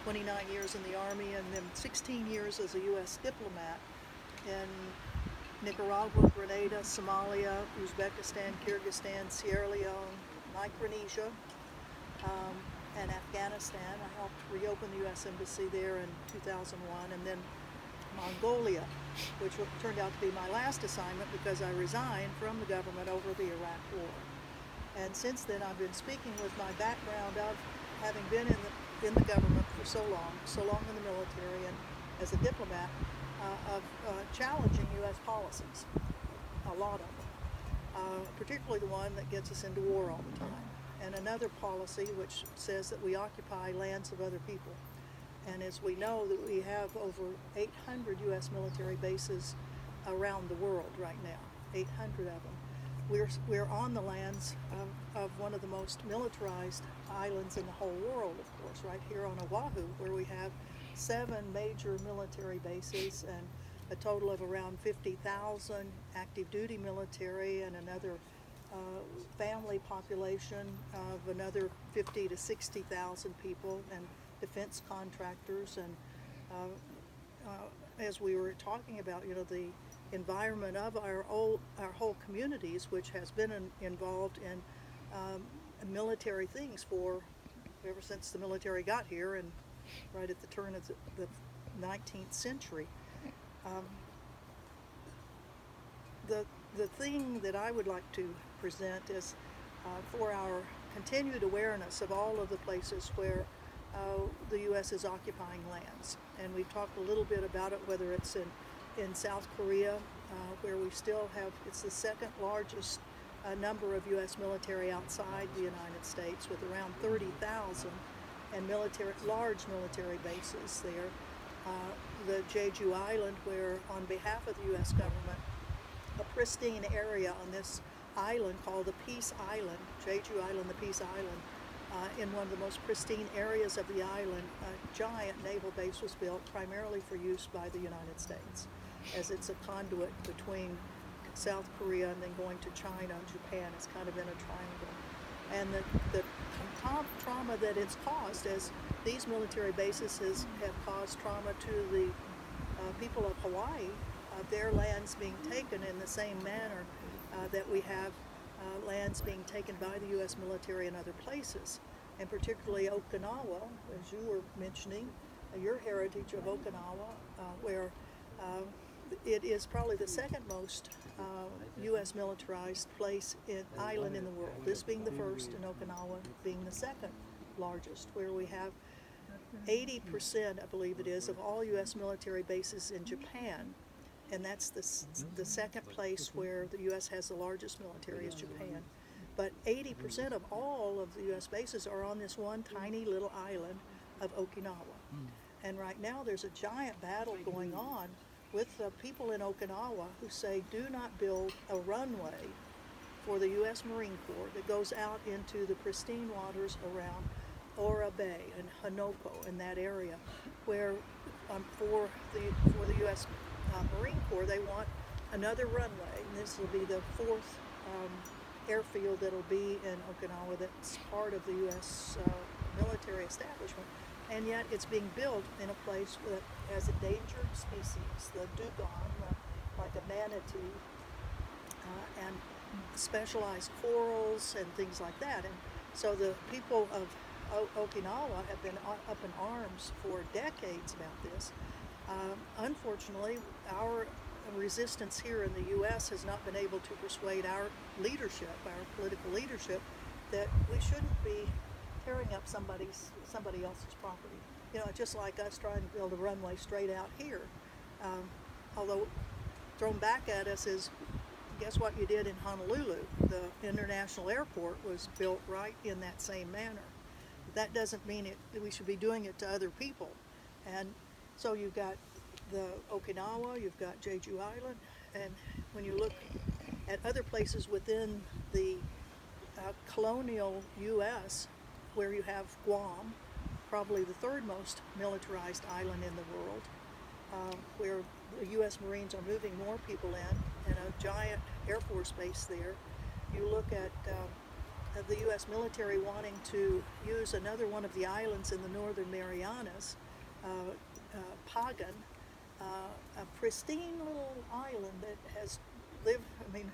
29 years in the Army, and then 16 years as a U.S. diplomat in Nicaragua, Grenada, Somalia, Uzbekistan, Kyrgyzstan, Sierra Leone, Micronesia, and Afghanistan. I helped reopen the U.S. Embassy there in 2001, and then Mongolia, which turned out to be my last assignment because I resigned from the government over the Iraq War. And since then I've been speaking with my background of having been in the government for so long in the military and as a diplomat, of challenging U.S. policies, a lot of them, particularly the one that gets us into war all the time, and another policy which says that we occupy lands of other people. And as we know, that we have over 800 U.S. military bases around the world right now, 800 of them. We're on the lands of one of the most militarized islands in the whole world, of course, right here on Oʻahu, where we have 7 major military bases and a total of around 50,000 active duty military and another family population of another 50 to 60,000 people and defense contractors. And as we were talking about, the environment of our whole communities, which has been involved in military things ever since the military got here and right at the turn of the 19th century. The thing that I would like to present is for our continued awareness of all of the places where the U.S. is occupying lands. And we've talked a little bit about it, whether it's in South Korea, where we still have, it's the second largest number of U.S. military outside the United States, with around 30,000 and large military bases there. The Jeju Island, where on behalf of the U.S. government, a pristine area on this island called the Peace Island, Jeju Island, the Peace Island, in one of the most pristine areas of the island, a giant naval base was built primarily for use by the United States, as it's a conduit between South Korea and then going to China and Japan. It's kind of in a triangle. And the trauma that it's caused, as these military bases have caused trauma to the people of Hawaii, their lands being taken in the same manner that we have lands being taken by the U.S. military in other places, and particularly Okinawa, as you were mentioning, your heritage of Okinawa, where it is probably the second most U.S. militarized island in the world, this being the first and Okinawa being the second largest, where we have 80%, I believe it is, of all U.S. military bases in Japan. And that's the second place where the U.S. has the largest military is Japan. But 80% of all of the U.S. bases are on this one tiny little island of Okinawa. And right now there's a giant battle going on with the people in Okinawa who say, do not build a runway for the U.S. Marine Corps that goes out into the pristine waters around Ora Bay and Hanoko, in that area, where for the U.S. Marine Corps, they want another runway, and this will be the 4th airfield that'll be in Okinawa that's part of the U.S. Military establishment, and yet it's being built in a place that has endangered species, the dugong, like a manatee, and specialized corals and things like that. And so the people of Okinawa have been up in arms for decades about this. Unfortunately, our resistance here in the U.S. has not been able to persuade our leadership, our political leadership, that we shouldn't be tearing up somebody else's property. Just like us trying to build a runway straight out here. Although thrown back at us is, guess what you did in Honolulu? The international airport was built right in that same manner. That doesn't mean that we should be doing it to other people. And so you've got the Okinawa, you've got Jeju Island, and when you look at other places within the colonial U.S., where you have Guam, probably the 3rd most militarized island in the world, where the U.S. Marines are moving more people in, and a giant Air Force base there. You look at the U.S. military wanting to use another one of the islands in the northern Marianas, Pagan, a pristine little island that has lived, I mean,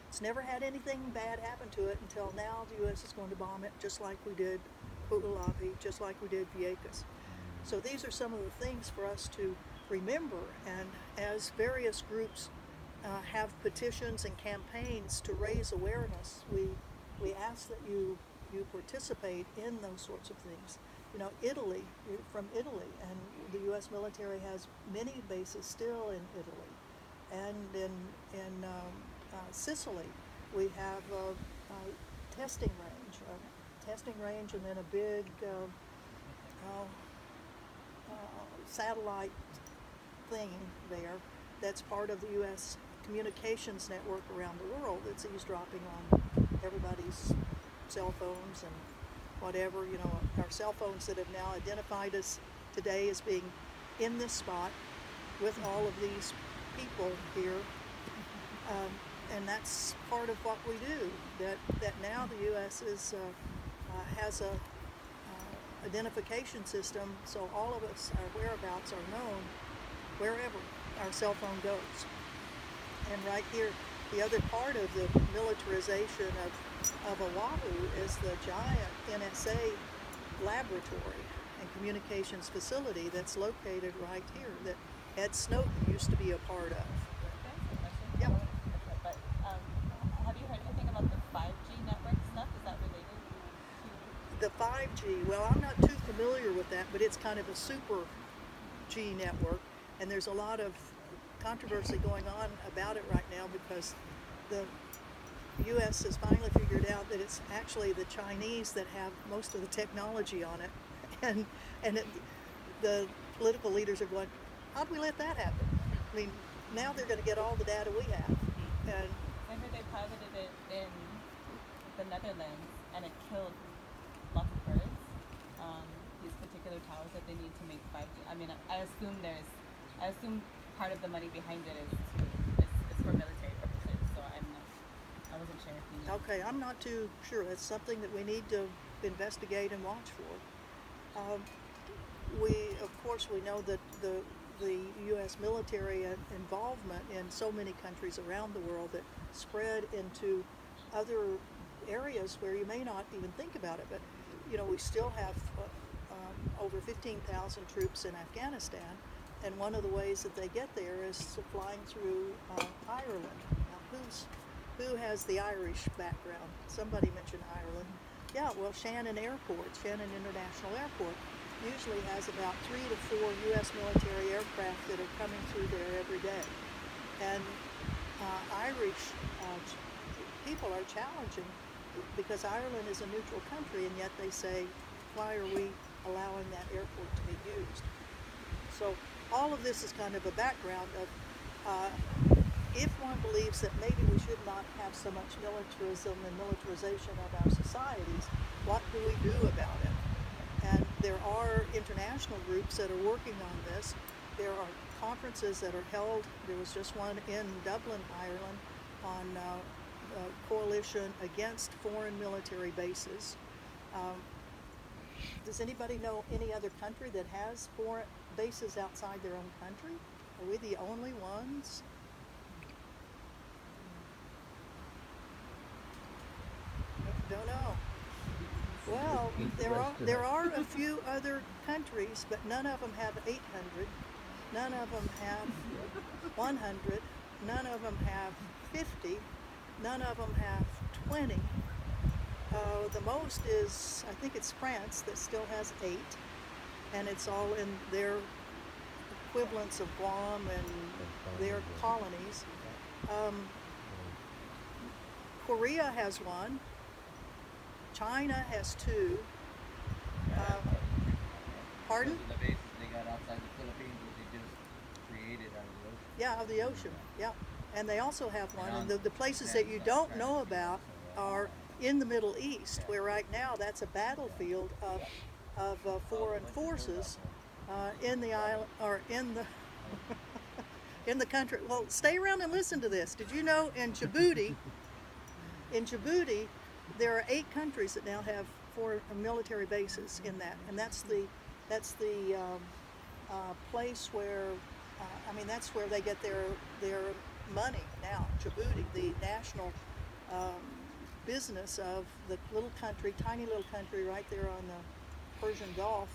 it's never had anything bad happen to it until now. The U.S. is going to bomb it just like we did Oʻahu, just like we did Vieques. So these are some of the things for us to remember, and as various groups have petitions and campaigns to raise awareness, we ask that you participate in those sorts of things. You know, Italy, you're from Italy, and the U.S. military has many bases still in Italy, and in Sicily we have a testing range, and then a big satellite thing there that's part of the U.S. communications network around the world that's eavesdropping on everybody's cell phones and whatever, you know, our cell phones that have now identified us today as being in this spot with all of these people here. And that's part of what we do, that now the U.S. has a identification system, so all of us, our whereabouts are known wherever our cell phone goes. And right here, the other part of the militarization of Oʻahu is the giant NSA laboratory and communications facility that's located right here that Ed Snowden used to be a part of. Yeah. But have you heard anything about the 5G network stuff? Is that related to the 5G? Well, I'm not too familiar with that, but it's kind of a super G network, and there's a lot of controversy going on about it right now because the U.S. has finally figured out that it's actually the Chinese that have most of the technology on it, and the political leaders are going, how do we let that happen? I mean, now they're going to get all the data we have. And I heard they piloted it in the Netherlands and it killed lots of birds. These particular towers that they need to make 5G. I mean, I assume part of the money behind it is for military purposes. So I wasn't sure if you knew. Okay, I'm not too sure. It's something that we need to investigate and watch for. Of course, we know that the U.S. military involvement in so many countries around the world that spread into other areas where you may not even think about it. But, you know, we still have over 15,000 troops in Afghanistan, and one of the ways that they get there is flying through Ireland. Now, who has the Irish background? Somebody mentioned Ireland. Yeah, well, Shannon International Airport usually has about 3 to 4 U.S. military aircraft that are coming through there every day. And Irish people are challenging because Ireland is a neutral country, and yet they say, why are we allowing that airport to be used? So all of this is kind of a background of if one believes that maybe we should not have so much militarism and militarization of our societies, what do we do about it? And there are international groups that are working on this. There are conferences that are held. There was just one in Dublin, Ireland, on coalition against foreign military bases. Does anybody know any other country that has foreign bases outside their own country? Are we the only ones? Don't know. Well, there are a few other countries, but none of them have 800. None of them have 100. None of them have 50. None of them have 20. The most is, I think it's France that still has 8, and it's all in their equivalents of Guam and their colonies. Korea has 1. China has 2. Pardon? The bases they got outside the Philippines that they just created out of the ocean. Yeah, of the ocean. Yeah, and they also have one. And the places that you don't know about are in the Middle East, where right now that's a battlefield of foreign forces in the island or in the in the country. Well, stay around and listen to this. Did you know in Djibouti, there are 8 countries that now have 4 military bases in that, and that's the place where that's where they get their money now. Djibouti, the national business of the little country, tiny little country right there on the Persian Gulf,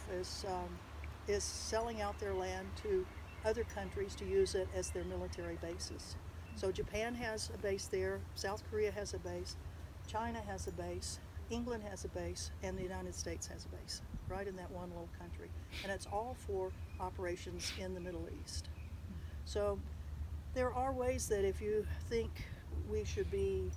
is selling out their land to other countries to use it as their military bases. So Japan has a base there, South Korea has a base, China has a base, England has a base, and the United States has a base, right in that one little country. And it's all for operations in the Middle East. So there are ways that if you think we should be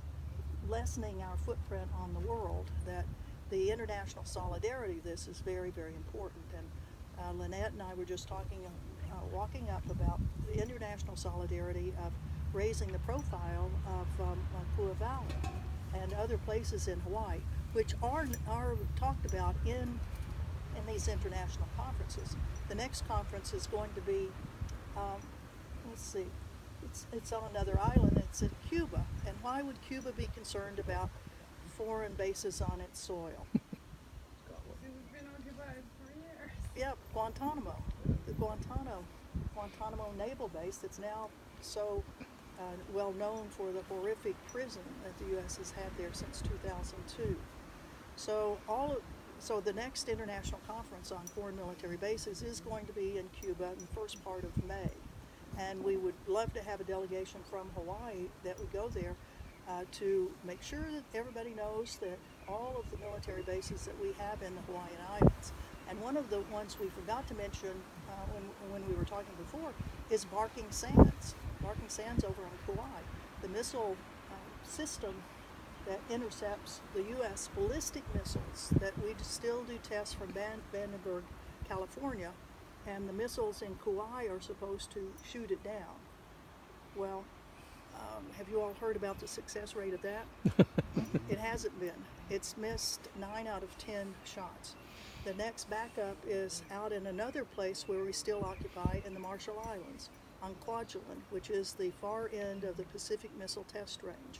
lessening our footprint on the world, that the international solidarity of this is very, very important. And Lynette and I were just talking, walking up about the international solidarity of raising the profile of Mākua Valley and other places in Hawaii, which are talked about in these international conferences. The next conference is going to be, let's see, it's on another island. It's in Cuba. And why would Cuba be concerned about foreign bases on its soil? It's been occupied for years. Yep, Guantanamo, the Guantanamo naval base that's now so well known for the horrific prison that the U.S. has had there since 2002. So the next international conference on foreign military bases is going to be in Cuba in the first part of May. And we would love to have a delegation from Hawaii that would go there to make sure that everybody knows that all of the military bases that we have in the Hawaiian Islands. And one of the ones we forgot to mention when we were talking before is Barking Sands. Barking Sands over on Kauai. The missile system that intercepts the U.S. ballistic missiles that we still do tests from Vandenberg, California, and the missiles in Kauai are supposed to shoot it down. Well, have you all heard about the success rate of that? It hasn't been. It's missed 9 out of 10 shots. The next backup is out in another place where we still occupy in the Marshall Islands, on Kwajalein, which is the far end of the Pacific Missile Test Range.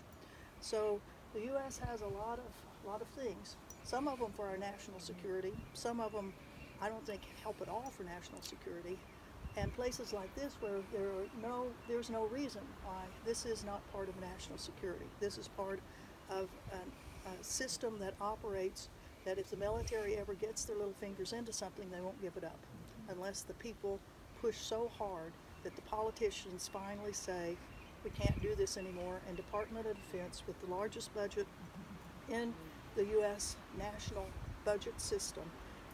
So the U.S. has a lot of things. Some of them for our national security. Some of them I don't think help at all for national security. And places like this where there's no reason why this is not part of national security. This is part of a system that operates that if the military ever gets their little fingers into something, they won't give it up unless the people push so hard that the politicians finally say, we can't do this anymore, and Department of Defense, with the largest budget in the U.S. national budget system,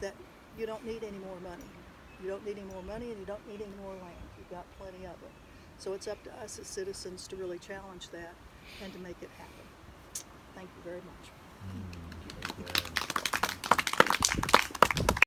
that you don't need any more money. You don't need any more money, and you don't need any more land. You've got plenty of it. So it's up to us as citizens to really challenge that and to make it happen. Thank you very much.